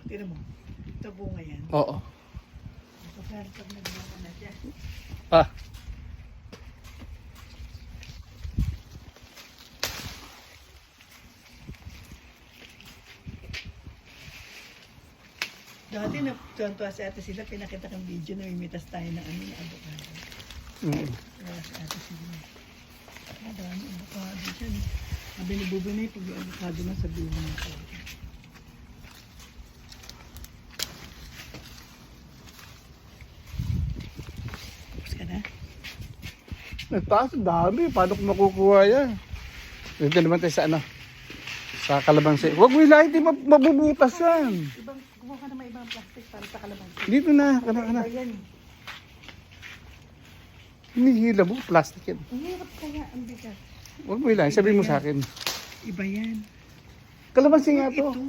Tira mo. Ito bunga yan. Oo. Kapag nagbunga na siya. Ah. Dati na tuwan-tuwa si ate sila, pinakita kang video na imitas tayo ng ano, ng avocado. Kaya si ate sila. Dami avocado dyan. Sabi ni Buboy na pag yung avocado na sabihin mo ito. Tapos ka na? Nagtaas, dami. Paano ko makukuha yan? Dito naman tayo sa ano? Sa kalamansi. Huwag mo ilahin, di mabubutas yan. Ibang, kumuha ka na may ibang plastic para sa kalamansi. Dito na, kana. Ayan. Hinihila mo, plastic yan. Ang hirap kaya, ang bigat. Huwag mo ilahin, sabihin mo sa akin. Iba yan. Kalamansi nga to. Ito.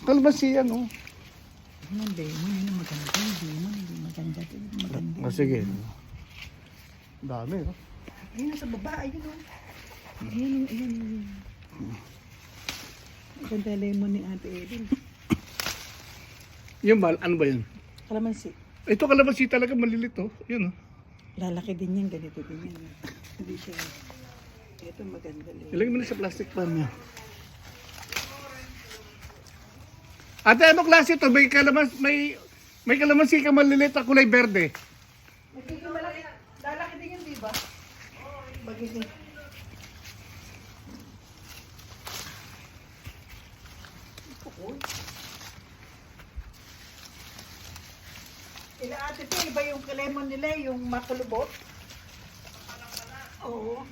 Kalamansi yan, oh. Ang lemon, yun ang maganda. Yung lemon, hindi maganda. Ito, maganda. Oh, sige. Dami, oh. Ayun, nasa baba. Ayun, oh. Ayun, ayun. Maganda lemon ni Ate Edin. Yung bal, ano ba yun? Kalamansi. Ito kalamansi talaga, malilit, oh. Yun, oh. Lalaki din yan, ganito din yan. Hindi siya. Ito maganda lemon. Ilagay mo na sa plastic pan niya. Ate, ano klase ito? May kalamansi ka malilit na kulay berde. Magiging malaki. Lalaki din yan, di ba? Magiging. Ila ate ito, iba yung lemon nila, yung makulubot. Oo.